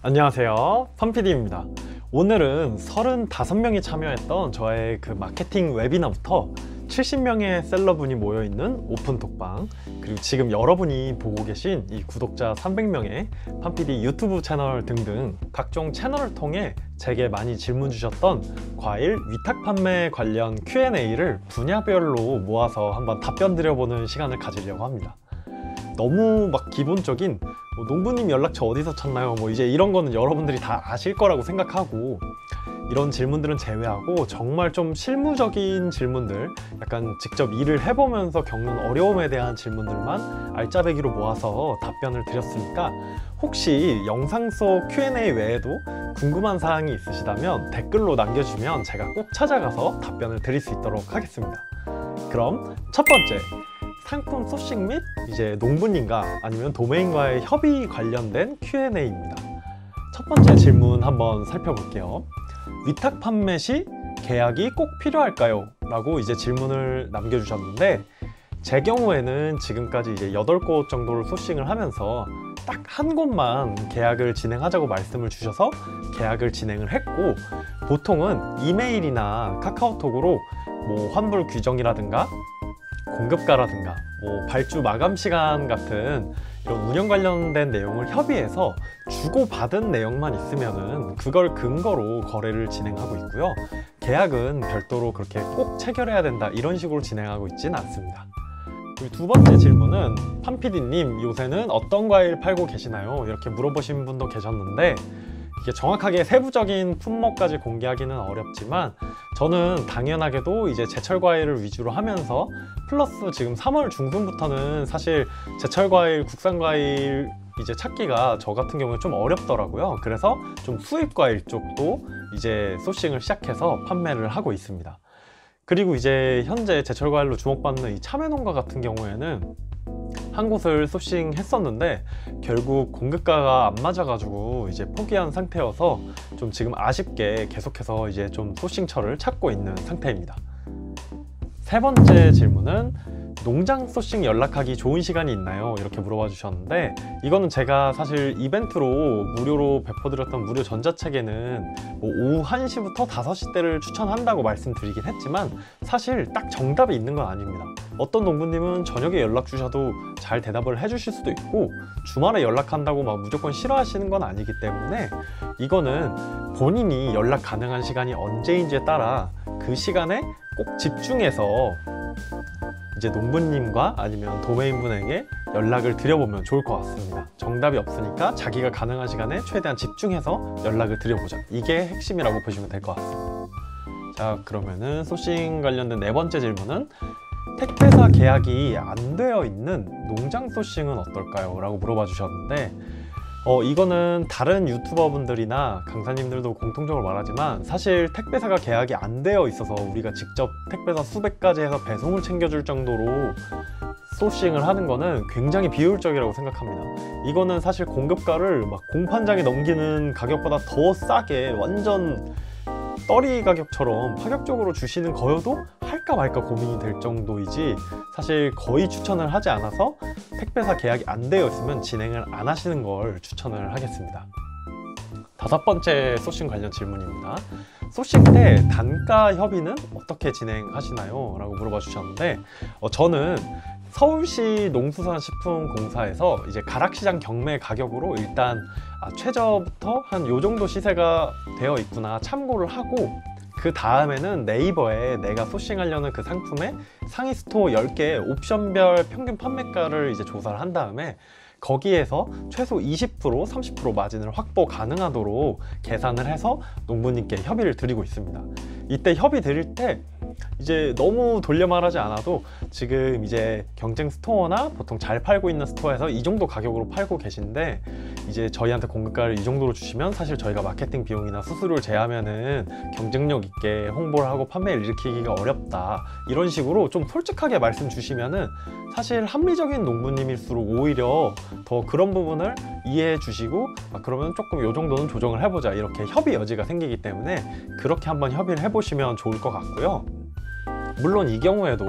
안녕하세요, 펀PD입니다. 오늘은 35명이 참여했던 저의 그 마케팅 웨비나부터 70명의 셀러분이 모여있는 오픈톡방, 그리고 지금 여러분이 보고 계신 이 구독자 300명의 펀PD 유튜브 채널 등등 각종 채널을 통해 제게 많이 질문 주셨던 과일 위탁 판매 관련 Q&A를 분야별로 모아서 한번 답변 드려보는 시간을 가지려고 합니다. 너무 막 기본적인 농부님 연락처 어디서 찾나요? 이제 이런 거는 여러분들이 다 아실 거라고 생각하고, 이런 질문들은 제외하고 정말 좀 실무적인 질문들, 약간 직접 일을 해보면서 겪는 어려움에 대한 질문들만 알짜배기로 모아서 답변을 드렸으니까, 혹시 영상 속 Q&A 외에도 궁금한 사항이 있으시다면 댓글로 남겨주시면 제가 꼭 찾아가서 답변을 드릴 수 있도록 하겠습니다. 그럼 첫 번째, 상품 소싱 및 이제 농부님과 아니면 도메인과의 협의 관련된 Q&A입니다. 첫 번째 질문 한번 살펴볼게요. 위탁 판매 시 계약이 꼭 필요할까요? 라고 이제 질문을 남겨주셨는데, 제 경우에는 지금까지 이제 8곳 정도를 소싱을 하면서 딱 한 곳만 계약을 진행하자고 말씀을 주셔서 계약을 진행을 했고, 보통은 이메일이나 카카오톡으로 환불 규정이라든가 공급가라든가 발주 마감 시간 같은 이런 운영 관련된 내용을 협의해서 주고받은 내용만 있으면은 그걸 근거로 거래를 진행하고 있고요. 계약은 별도로 그렇게 꼭 체결해야 된다 이런 식으로 진행하고 있진 않습니다. 그리고 두 번째 질문은, 펀PD님 요새는 어떤 과일 팔고 계시나요? 이렇게 물어보신 분도 계셨는데, 이게 정확하게 세부적인 품목까지 공개하기는 어렵지만, 저는 당연하게도 이제 제철 과일을 위주로 하면서 플러스 지금 3월 중순부터는 사실 제철 과일, 국산 과일 이제 찾기가 저 같은 경우는 좀 어렵더라고요. 그래서 좀 수입 과일 쪽도 이제 소싱을 시작해서 판매를 하고 있습니다. 그리고 이제 현재 제철 과일로 주목받는 이 참외농가 같은 경우에는 한 곳을 소싱했었는데 결국 공급가가 안 맞아가지고 이제 포기한 상태여서 좀 지금 아쉽게 계속해서 이제 좀 소싱처를 찾고 있는 상태입니다. 세 번째 질문은, 농장 소싱 연락하기 좋은 시간이 있나요? 이렇게 물어봐 주셨는데, 이거는 제가 사실 이벤트로 무료로 배포드렸던 무료 전자책에는 오후 1시부터 5시 때를 추천한다고 말씀드리긴 했지만, 사실 딱 정답이 있는 건 아닙니다. 어떤 농부님은 저녁에 연락 주셔도 잘 대답을 해주실 수도 있고, 주말에 연락한다고 막 무조건 싫어하시는 건 아니기 때문에, 이거는 본인이 연락 가능한 시간이 언제인지에 따라 그 시간에 꼭 집중해서 이제 농부님과 아니면 도메인분에게 연락을 드려보면 좋을 것 같습니다. 정답이 없으니까 자기가 가능한 시간에 최대한 집중해서 연락을 드려보자, 이게 핵심이라고 보시면 될 것 같습니다. 자, 그러면은 소싱 관련된 네 번째 질문은, 택배사 계약이 안 되어 있는 농장 소싱은 어떨까요? 라고 물어봐 주셨는데, 이거는 다른 유튜버 분들이나 강사님들도 공통적으로 말하지만, 사실 택배사가 계약이 안 되어 있어서 우리가 직접 택배사 수백까지 해서 배송을 챙겨줄 정도로 소싱을 하는 거는 굉장히 비효율적이라고 생각합니다. 이거는 사실 공급가를 막 공판장에 넘기는 가격보다 더 싸게 완전 떨이 가격처럼 파격적으로 주시는 거여도 할까 말까 고민이 될 정도이지, 사실 거의 추천을 하지 않아서 택배사 계약이 안 되어 있으면 진행을 안 하시는 걸 추천을 하겠습니다. 다섯 번째 소싱 관련 질문입니다. 소싱 때 단가 협의는 어떻게 진행하시나요? 라고 물어봐 주셨는데, 저는 서울시 농수산식품공사에서 이제 가락시장 경매 가격으로 일단 최저부터 한 요 정도 시세가 되어 있구나 참고를 하고, 그 다음에는 네이버에 내가 소싱하려는 그 상품의 상위 스토어 10개 옵션별 평균 판매가를 이제 조사를 한 다음에 거기에서 최소 20%, 30% 마진을 확보 가능하도록 계산을 해서 농부님께 협의를 드리고 있습니다. 이때 협의 드릴 때 이제 너무 돌려 말하지 않아도 지금 이제 경쟁 스토어나 보통 잘 팔고 있는 스토어에서 이 정도 가격으로 팔고 계신데, 이제 저희한테 공급가를 이 정도로 주시면 사실 저희가 마케팅 비용이나 수수료를 제하면은 경쟁력 있게 홍보를 하고 판매를 일으키기가 어렵다, 이런 식으로 좀 솔직하게 말씀 주시면은 사실 합리적인 농부님일수록 오히려 더 그런 부분을 이해해 주시고, 그러면 조금 요 정도는 조정을 해보자, 이렇게 협의 여지가 생기기 때문에 그렇게 한번 협의를 해보시면 좋을 것 같고요. 물론 이 경우에도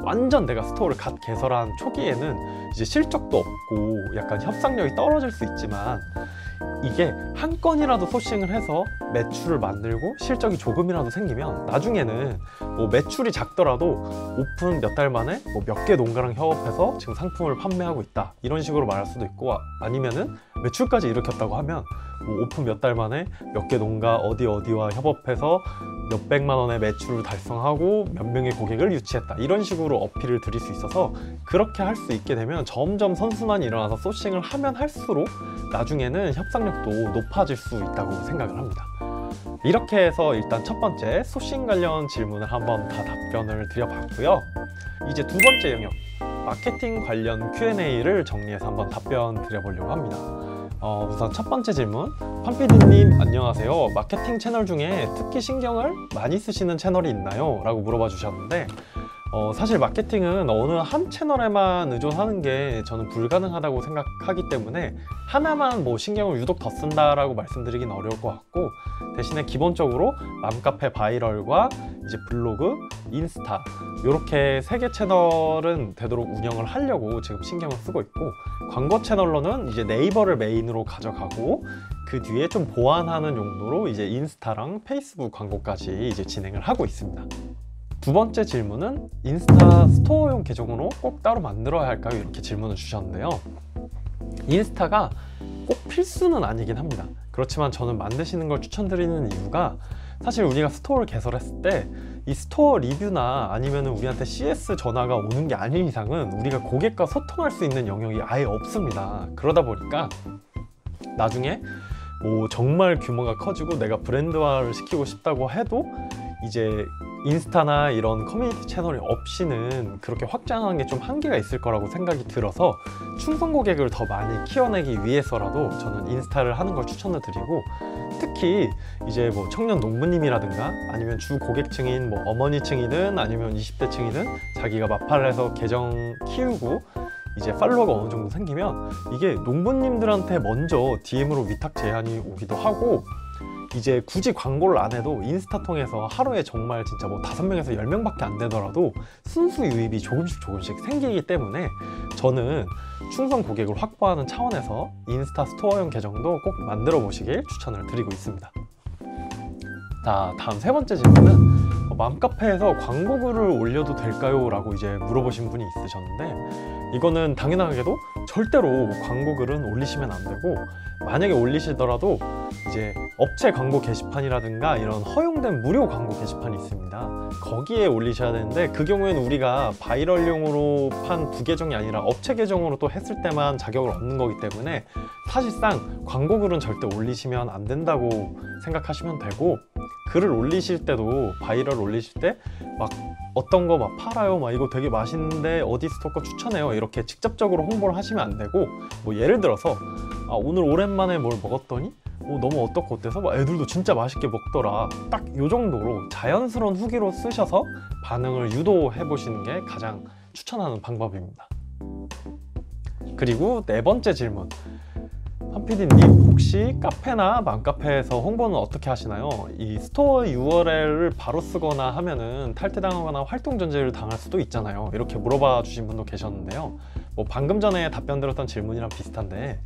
완전 내가 스토어를 갓 개설한 초기에는 이제 실적도 없고 약간 협상력이 떨어질 수 있지만, 이게 한 건이라도 소싱을 해서 매출을 만들고 실적이 조금이라도 생기면 나중에는 뭐 매출이 작더라도 오픈 몇 달 만에 뭐 몇 개 농가랑 협업해서 지금 상품을 판매하고 있다 이런 식으로 말할 수도 있고, 아니면은 매출까지 일으켰다고 하면 뭐 오픈 몇 달 만에 몇 개 농가 어디와 협업해서 몇백만 원의 매출을 달성하고 몇 명의 고객을 유치했다 이런 식으로 어필을 드릴 수 있어서, 그렇게 할 수 있게 되면 점점 선순환이 일어나서 소싱을 하면 할수록 나중에는 협상력도 높아질 수 있다고 생각을 합니다. 이렇게 해서 일단 첫 번째 소싱 관련 질문을 한번 다 답변을 드려봤고요. 이제 두 번째 영역, 마케팅 관련 Q&A를 정리해서 한번 답변 드려보려고 합니다. 우선 첫 번째 질문, 판PD님 안녕하세요. 마케팅 채널 중에 특히 신경을 많이 쓰시는 채널이 있나요? 라고 물어봐 주셨는데, 사실 마케팅은 어느 한 채널에만 의존하는 게 저는 불가능하다고 생각하기 때문에 하나만 뭐 신경을 유독 더 쓴다라고 말씀드리긴 어려울 것 같고, 대신에 기본적으로 맘카페 바이럴과 이제 블로그, 인스타 이렇게 세 개 채널은 되도록 운영을 하려고 지금 신경을 쓰고 있고, 광고 채널로는 이제 네이버를 메인으로 가져가고 그 뒤에 좀 보완하는 용도로 이제 인스타랑 페이스북 광고까지 이제 진행을 하고 있습니다. 두 번째 질문은 인스타 스토어용 계정으로 꼭 따로 만들어야 할까요? 이렇게 질문을 주셨는데요. 인스타가 꼭 필수는 아니긴 합니다. 그렇지만 저는 만드시는 걸 추천드리는 이유가, 사실 우리가 스토어를 개설했을 때 이 스토어 리뷰나 아니면 우리한테 CS 전화가 오는 게 아닌 이상은 우리가 고객과 소통할 수 있는 영역이 아예 없습니다. 그러다 보니까 나중에 뭐 정말 규모가 커지고 내가 브랜드화를 시키고 싶다고 해도 이제 인스타나 이런 커뮤니티 채널이 없이는 그렇게 확장하는 게 좀 한계가 있을 거라고 생각이 들어서, 충성 고객을 더 많이 키워내기 위해서라도 저는 인스타를 하는 걸 추천을 드리고, 특히 이제 뭐 청년 농부님이라든가 아니면 주 고객층인 뭐 어머니층이든 아니면 20대층이든 자기가 마팔을 해서 계정 키우고 이제 팔로워가 어느 정도 생기면 이게 농부님들한테 먼저 DM으로 위탁 제안이 오기도 하고, 이제 굳이 광고를 안 해도 인스타 통해서 하루에 정말 진짜 뭐 5명에서 10명밖에 안 되더라도 순수 유입이 조금씩 생기기 때문에 저는 충성 고객을 확보하는 차원에서 인스타 스토어용 계정도 꼭 만들어 보시길 추천을 드리고 있습니다. 자, 다음 세 번째 질문은 맘카페에서 광고글을 올려도 될까요? 라고 이제 물어보신 분이 있으셨는데, 이거는 당연하게도 절대로 광고글은 올리시면 안 되고, 만약에 올리시더라도 이제 업체 광고 게시판이라든가 이런 허용된 무료 광고 게시판이 있습니다. 거기에 올리셔야 되는데, 그 경우에는 우리가 바이럴용으로 판 두 계정이 아니라 업체 계정으로 또 했을 때만 자격을 얻는 거기 때문에 사실상 광고글은 절대 올리시면 안 된다고 생각하시면 되고, 글을 올리실 때도 바이럴 올리실 때 막 어떤 거 막 팔아요, 막 이거 되게 맛있는데 어디 스토어 거 추천해요 이렇게 직접적으로 홍보를 하시면 안 되고, 뭐 예를 들어서 오늘 오랜만에 뭘 먹었더니 너무 어떻고 어때서 애들도 진짜 맛있게 먹더라, 딱 요 정도로 자연스러운 후기로 쓰셔서 반응을 유도해 보시는 게 가장 추천하는 방법입니다. 그리고 네 번째 질문, 판PD님 혹시 카페나 맘카페에서 홍보는 어떻게 하시나요? 이 스토어 URL을 바로 쓰거나 하면은 탈퇴당하거나 활동 전제를 당할 수도 있잖아요. 이렇게 물어봐 주신 분도 계셨는데요. 뭐 방금 전에 답변 드렸던 질문이랑 비슷한데,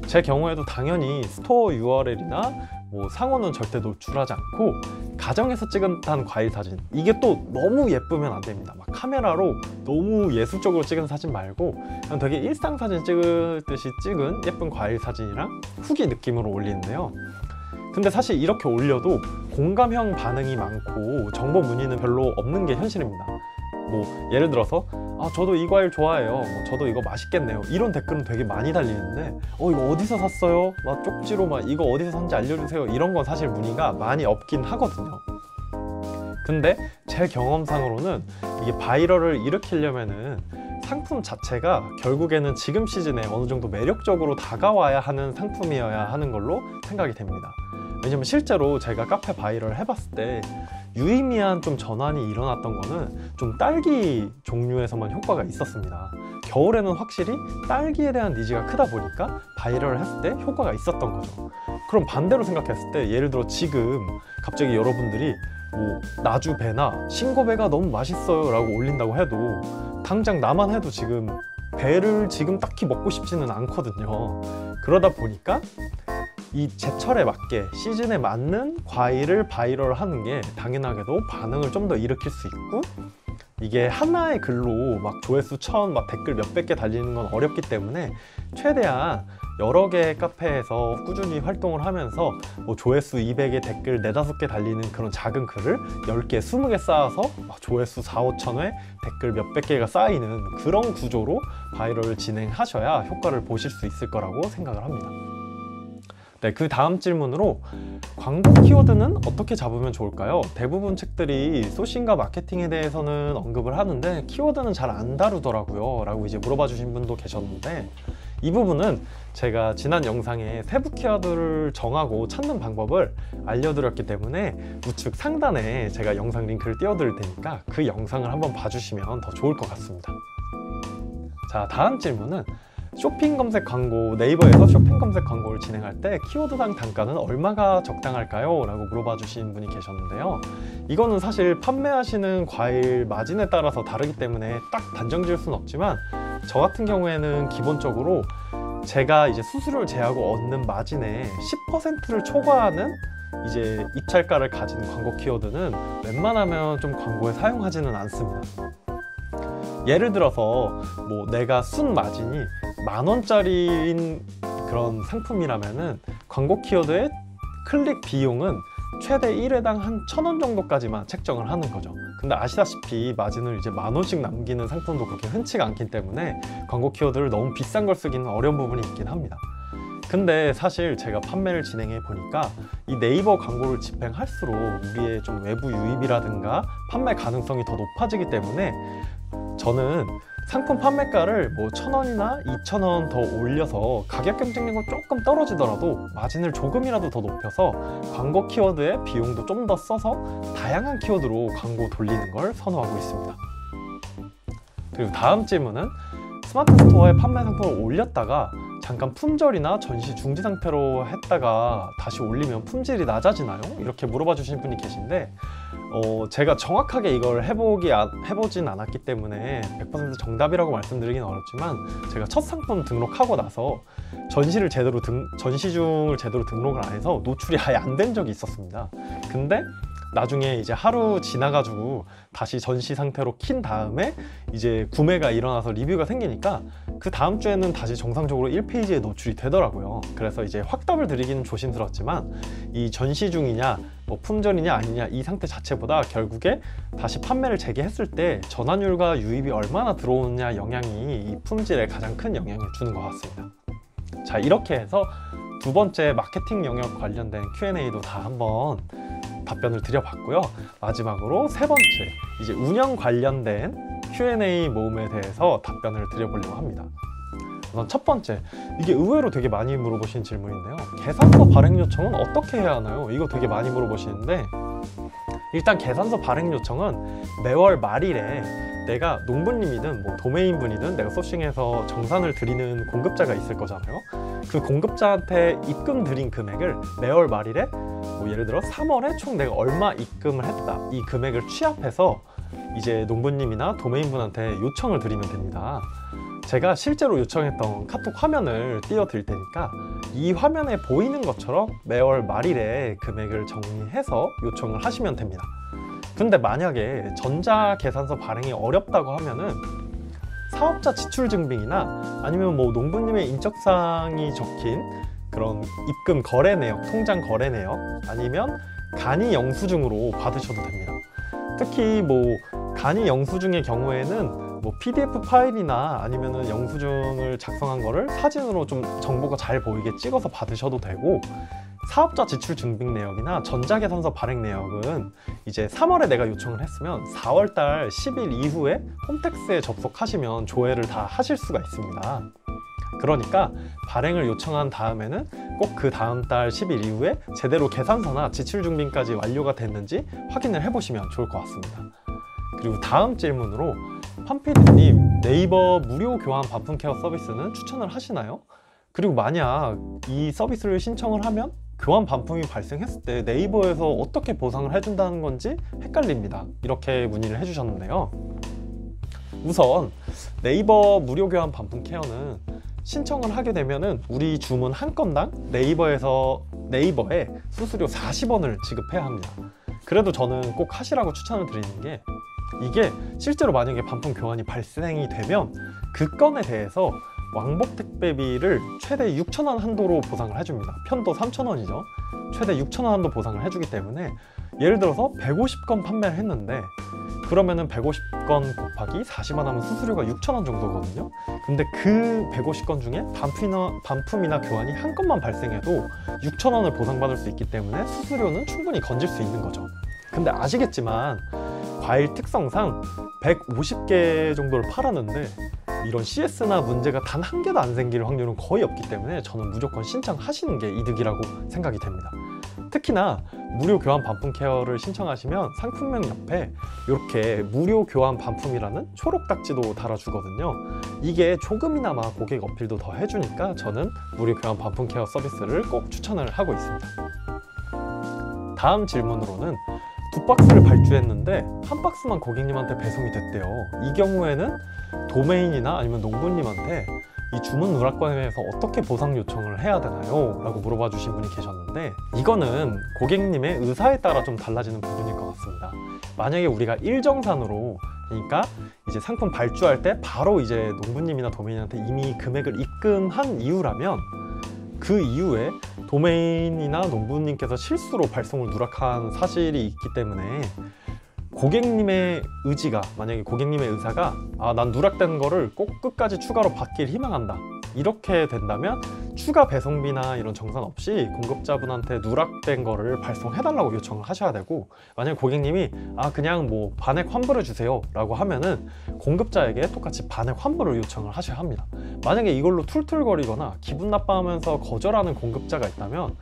제 경우에도 당연히 스토어 URL이나 뭐 상호는 절대 노출하지 않고, 가정에서 찍은 과일 사진, 이게 또 너무 예쁘면 안 됩니다. 막 카메라로 너무 예술적으로 찍은 사진 말고 그냥 되게 일상 사진 찍듯이 찍은 예쁜 과일 사진이랑 후기 느낌으로 올리는데요. 근데 사실 이렇게 올려도 공감형 반응이 많고 정보 문의는 별로 없는 게 현실입니다. 뭐 예를 들어서 저도 이 과일 좋아해요, 뭐 저도 이거 맛있겠네요, 이런 댓글은 되게 많이 달리는데 이거 어디서 샀어요? 막 쪽지로 막 이거 어디서 샀는지 알려주세요, 이런 건 사실 문의가 많이 없긴 하거든요. 근데 제 경험상으로는 이게 바이럴을 일으키려면은 상품 자체가 결국에는 지금 시즌에 어느 정도 매력적으로 다가와야 하는 상품이어야 하는 걸로 생각이 됩니다. 왜냐면 실제로 제가 카페 바이럴 해봤을 때 유의미한 좀 전환이 일어났던 거는 좀 딸기 종류에서만 효과가 있었습니다. 겨울에는 확실히 딸기에 대한 니즈가 크다 보니까 바이럴을 했을 때 효과가 있었던 거죠. 그럼 반대로 생각했을 때, 예를 들어 지금 갑자기 여러분들이 뭐 나주 배나 싱거배가 너무 맛있어요 라고 올린다고 해도 당장 나만 해도 지금 배를 지금 딱히 먹고 싶지는 않거든요. 그러다 보니까 이 제철에 맞게 시즌에 맞는 과일을 바이럴 하는 게 당연하게도 반응을 좀 더 일으킬 수 있고, 이게 하나의 글로 막 조회수 1000, 막 댓글 몇백 개 달리는 건 어렵기 때문에 최대한 여러 개의 카페에서 꾸준히 활동을 하면서 뭐 조회수 200개, 댓글 4, 5개 달리는 그런 작은 글을 10개, 20개 쌓아서 막 조회수 4, 5천 회, 댓글 몇백 개가 쌓이는 그런 구조로 바이럴을 진행하셔야 효과를 보실 수 있을 거라고 생각을 합니다. 네, 그 다음 질문으로 광고 키워드는 어떻게 잡으면 좋을까요? 대부분 책들이 소싱과 마케팅에 대해서는 언급을 하는데 키워드는 잘 안 다루더라고요 라고 이제 물어봐 주신 분도 계셨는데, 이 부분은 제가 지난 영상에 세부 키워드를 정하고 찾는 방법을 알려드렸기 때문에 우측 상단에 제가 영상 링크를 띄워드릴 테니까 그 영상을 한번 봐주시면 더 좋을 것 같습니다. 자, 다음 질문은 쇼핑 검색 광고, 네이버에서 쇼핑 검색 광고를 진행할 때 키워드당 단가는 얼마가 적당할까요? 라고 물어봐 주신 분이 계셨는데요. 이거는 사실 판매하시는 과일 마진에 따라서 다르기 때문에 딱 단정 지을 수는 없지만, 저 같은 경우에는 기본적으로 제가 이제 수수료를 제하고 얻는 마진의 10%를 초과하는 이제 입찰가를 가진 광고 키워드는 웬만하면 좀 광고에 사용하지는 않습니다. 예를 들어서 뭐 내가 순 마진이 10,000원짜리인 그런 상품이라면은 광고 키워드의 클릭 비용은 최대 1회당 한 1,000원 정도까지만 책정을 하는 거죠. 근데 아시다시피 마진을 이제 10,000원씩 남기는 상품도 그렇게 흔치가 않기 때문에 광고 키워드를 너무 비싼 걸 쓰기는 어려운 부분이 있긴 합니다. 근데 사실 제가 판매를 진행해 보니까 이 네이버 광고를 집행할수록 우리의 좀 외부 유입이라든가 판매 가능성이 더 높아지기 때문에 저는 상품 판매가를 뭐 1,000원이나 2,000원 더 올려서 가격 경쟁력은 조금 떨어지더라도 마진을 조금이라도 더 높여서 광고 키워드의 비용도 좀 더 써서 다양한 키워드로 광고 돌리는 걸 선호하고 있습니다. 그리고 다음 질문은 스마트 스토어에 판매 상품을 올렸다가 잠깐 품절이나 전시 중지 상태로 했다가 다시 올리면 품질이 낮아지나요? 이렇게 물어봐 주신 분이 계신데, 제가 정확하게 이걸 해보진 않았기 때문에 100% 정답이라고 말씀드리긴 어렵지만, 제가 첫 상품 등록하고 나서 전시중을 제대로 등록을 안 해서 노출이 아예 안 된 적이 있었습니다. 근데 나중에 이제 하루 지나가지고 다시 전시 상태로 킨 다음에 이제 구매가 일어나서 리뷰가 생기니까 그 다음 주에는 다시 정상적으로 1페이지에 노출이 되더라고요. 그래서 이제 확답을 드리기는 조심스럽지만 이 전시 중이냐 뭐 품절이냐 아니냐 이 상태 자체보다 결국에 다시 판매를 재개했을 때 전환율과 유입이 얼마나 들어오느냐 영향이 이 품질에 가장 큰 영향을 주는 것 같습니다. 자, 이렇게 해서 두 번째 마케팅 영역 관련된 Q&A도 다 한번 답변을 드려봤고요. 마지막으로 세 번째, 이제 운영 관련된 Q&A 모음에 대해서 답변을 드려보려고 합니다. 우선 첫 번째, 이게 의외로 되게 많이 물어보신 질문인데요. 계산서 발행 요청은 어떻게 해야 하나요? 이거 되게 많이 물어보시는데, 일단 계산서 발행 요청은 매월 말일에 내가 농부님이든 뭐 도메인분이든 내가 소싱해서 정산을 드리는 공급자가 있을 거잖아요. 그 공급자한테 입금 드린 금액을 매월 말일에 뭐 예를 들어 3월에 총 내가 얼마 입금을 했다, 이 금액을 취합해서 이제 농부님이나 도메인분한테 요청을 드리면 됩니다. 제가 실제로 요청했던 카톡 화면을 띄워드릴 테니까 이 화면에 보이는 것처럼 매월 말일에 금액을 정리해서 요청을 하시면 됩니다. 근데 만약에 전자계산서 발행이 어렵다고 하면은 사업자 지출증빙이나 아니면 뭐 농부님의 인적사항이 적힌 그런 입금 거래 내역, 통장 거래 내역, 아니면 간이 영수증으로 받으셔도 됩니다. 특히 뭐 간이 영수증의 경우에는 뭐 PDF 파일이나 아니면은 영수증을 작성한 거를 사진으로 좀 정보가 잘 보이게 찍어서 받으셔도 되고, 사업자 지출 증빙 내역이나 전자계산서 발행 내역은 이제 3월에 내가 요청을 했으면 4월달 10일 이후에 홈택스에 접속하시면 조회를 다 하실 수가 있습니다. 그러니까 발행을 요청한 다음에는 꼭 그 다음 달 10일 이후에 제대로 계산서나 지출 증빙까지 완료가 됐는지 확인을 해보시면 좋을 것 같습니다. 그리고 다음 질문으로 판피디님, 네이버 무료 교환 반품 케어 서비스는 추천을 하시나요? 그리고 만약 이 서비스를 신청을 하면 교환 반품이 발생했을 때 네이버에서 어떻게 보상을 해준다는 건지 헷갈립니다. 이렇게 문의를 해주셨는데요. 우선 네이버 무료 교환 반품 케어는 신청을 하게 되면은 우리 주문 한 건당 네이버에 수수료 40원을 지급해야 합니다. 그래도 저는 꼭 하시라고 추천을 드리는 게, 이게 실제로 만약에 반품 교환이 발생이 되면 그 건에 대해서 왕복 택배비를 최대 6,000원 한도로 보상을 해줍니다. 편도 3,000원이죠. 최대 6,000원 한도 보상을 해주기 때문에, 예를 들어서 150건 판매를 했는데 그러면은 150건 곱하기 40원 하면 수수료가 6,000원 정도거든요. 근데 그 150건 중에 반품이나 교환이 한 건만 발생해도 6,000원을 보상받을 수 있기 때문에 수수료는 충분히 건질 수 있는 거죠. 근데 아시겠지만 과일 특성상 150개 정도를 팔았는데 이런 CS나 문제가 단 한 개도 안 생길 확률은 거의 없기 때문에 저는 무조건 신청하시는 게 이득이라고 생각이 됩니다. 특히나 무료 교환 반품 케어를 신청하시면 상품명 옆에 이렇게 무료 교환 반품이라는 초록 딱지도 달아주거든요. 이게 조금이나마 고객 어필도 더 해주니까 저는 무료 교환 반품 케어 서비스를 꼭 추천을 하고 있습니다. 다음 질문으로는 2박스를 발주했는데 한 박스만 고객님한테 배송이 됐대요. 이 경우에는 도메인이나 아니면 농부님한테 이 주문 누락관에 대해서 어떻게 보상 요청을 해야 되나요? 라고 물어봐 주신 분이 계셨는데, 이거는 고객님의 의사에 따라 좀 달라지는 부분일 것 같습니다. 만약에 우리가 일정산으로, 그러니까 이제 상품 발주할 때 바로 이제 농부님이나 도메인한테 이미 금액을 입금한 이후라면, 그 이후에 도메인이나 농부님께서 실수로 발송을 누락한 사실이 있기 때문에 고객님의 의지가, 만약에 고객님의 의사가 난 누락된 거를 꼭 끝까지 추가로 받길 희망한다, 이렇게 된다면 추가 배송비나 이런 정산 없이 공급자분한테 누락된 거를 발송해달라고 요청을 하셔야 되고, 만약에 고객님이 그냥 뭐 반액 환불해 주세요 라고 하면은 공급자에게 똑같이 반액 환불을 요청을 하셔야 합니다. 만약에 이걸로 툴툴거리거나 기분 나빠하면서 거절하는 공급자가 있다면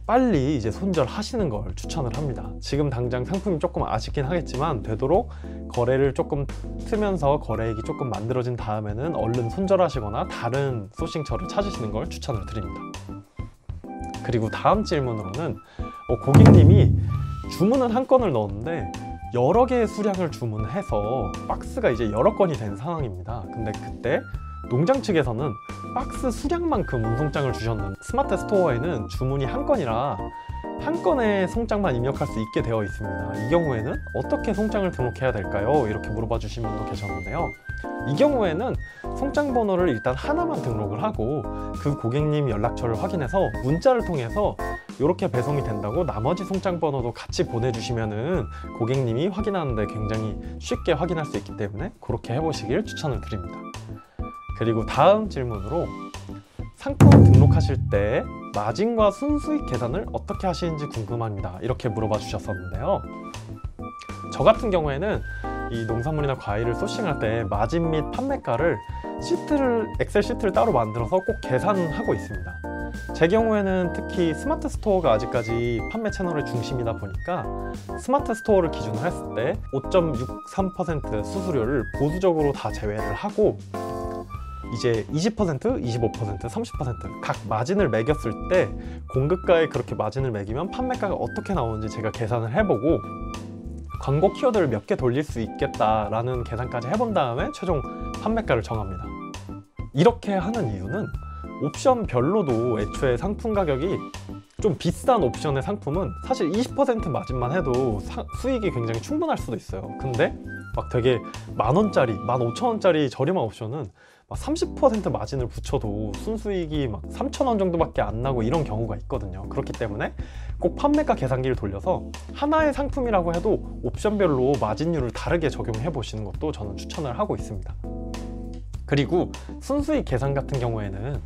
빨리 이제 손절하시는 걸 추천을 합니다. 지금 당장 상품이 조금 아쉽긴 하겠지만 되도록 거래를 조금 트면서 거래액이 조금 만들어진 다음에는 얼른 손절하시거나 다른 소싱처를 찾으시는 걸 추천을 드립니다. 그리고 다음 질문으로는 고객님이 주문은 한 건을 넣었는데 여러 개의 수량을 주문해서 박스가 이제 여러 건이 된 상황입니다. 근데 그때 농장 측에서는 박스 수량만큼 운송장을 주셨는데 스마트 스토어에는 주문이 한 건이라 한 건의 송장만 입력할 수 있게 되어 있습니다. 이 경우에는 어떻게 송장을 등록해야 될까요? 이렇게 물어봐 주신 분도 계셨는데요. 이 경우에는 송장 번호를 일단 하나만 등록을 하고 그 고객님 연락처를 확인해서 문자를 통해서 이렇게 배송이 된다고 나머지 송장 번호도 같이 보내주시면은 고객님이 확인하는데 굉장히 쉽게 확인할 수 있기 때문에 그렇게 해보시길 추천을 드립니다. 그리고 다음 질문으로 상품 등록하실 때 마진과 순수익 계산을 어떻게 하시는지 궁금합니다, 이렇게 물어봐 주셨었는데요. 저 같은 경우에는 이 농산물이나 과일을 소싱할 때 마진 및 판매가를 엑셀 시트를 따로 만들어서 꼭 계산하고 있습니다. 제 경우에는 특히 스마트 스토어가 아직까지 판매 채널의 중심이다 보니까 스마트 스토어를 기준으로 했을 때 5.63% 수수료를 보수적으로 다 제외를 하고 이제 20%, 25%, 30% 각 마진을 매겼을 때 공급가에 그렇게 마진을 매기면 판매가가 어떻게 나오는지 제가 계산을 해보고 광고 키워드를 몇 개 돌릴 수 있겠다라는 계산까지 해본 다음에 최종 판매가를 정합니다. 이렇게 하는 이유는 옵션별로도 애초에 상품 가격이 좀 비싼 옵션의 상품은 사실 20% 마진만 해도 수익이 굉장히 충분할 수도 있어요. 근데 막 되게 만원짜리, 15,000원짜리 저렴한 옵션은 막 30% 마진을 붙여도 순수익이 막 3,000원 정도밖에 안 나고 이런 경우가 있거든요. 그렇기 때문에 꼭 판매가 계산기를 돌려서 하나의 상품이라고 해도 옵션별로 마진율을 다르게 적용해 보시는 것도 저는 추천을 하고 있습니다. 그리고 순수익 계산 같은 경우에는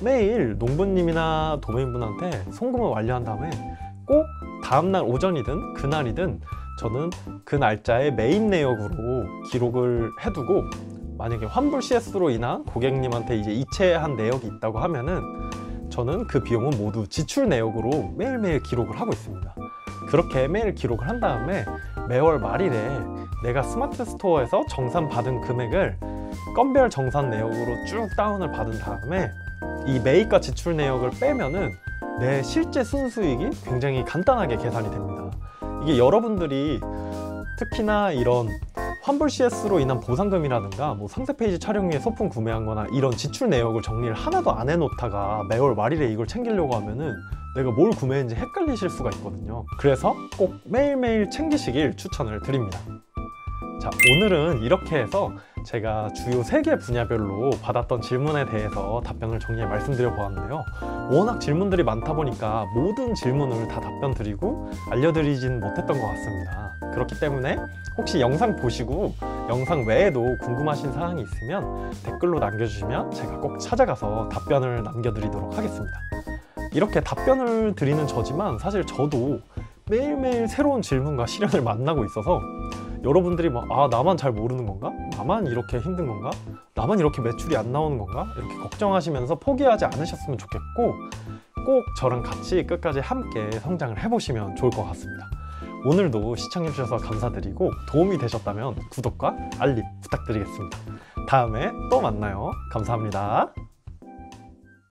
매일 농부님이나 도메인분한테 송금을 완료한 다음에 꼭 다음날 오전이든 그날이든 저는 그 날짜의 메인 내역으로 기록을 해두고, 만약에 환불 CS로 인한 고객님한테 이제 이체한 내역이 있다고 하면은 저는 그 비용은 모두 지출 내역으로 매일매일 기록을 하고 있습니다. 그렇게 매일 기록을 한 다음에 매월 말일에 내가 스마트 스토어에서 정산 받은 금액을 건별 정산 내역으로 쭉 다운을 받은 다음에 이 매입과 지출 내역을 빼면은 내 실제 순수익이 굉장히 간단하게 계산이 됩니다. 이게 여러분들이 특히나 이런 환불 CS로 인한 보상금이라든가 뭐 상세 페이지 촬영 위에 소품 구매한 거나 이런 지출 내역을 정리를 하나도 안 해놓다가 매월 말일에 이걸 챙기려고 하면은 내가 뭘 구매했는지 헷갈리실 수가 있거든요. 그래서 꼭 매일매일 챙기시길 추천을 드립니다. 자, 오늘은 이렇게 해서 제가 주요 3개 분야별로 받았던 질문에 대해서 답변을 정리해 말씀드려 보았는데요. 워낙 질문들이 많다 보니까 모든 질문을 다 답변 드리고 알려드리진 못했던 것 같습니다. 그렇기 때문에 혹시 영상 보시고 영상 외에도 궁금하신 사항이 있으면 댓글로 남겨주시면 제가 꼭 찾아가서 답변을 남겨드리도록 하겠습니다. 이렇게 답변을 드리는 저지만 사실 저도 매일매일 새로운 질문과 시련을 만나고 있어서 여러분들이 막 나만 잘 모르는 건가? 나만 이렇게 힘든 건가? 나만 이렇게 매출이 안 나오는 건가? 이렇게 걱정하시면서 포기하지 않으셨으면 좋겠고 꼭 저랑 같이 끝까지 함께 성장을 해보시면 좋을 것 같습니다. 오늘도 시청해주셔서 감사드리고 도움이 되셨다면 구독과 알림 부탁드리겠습니다. 다음에 또 만나요. 감사합니다.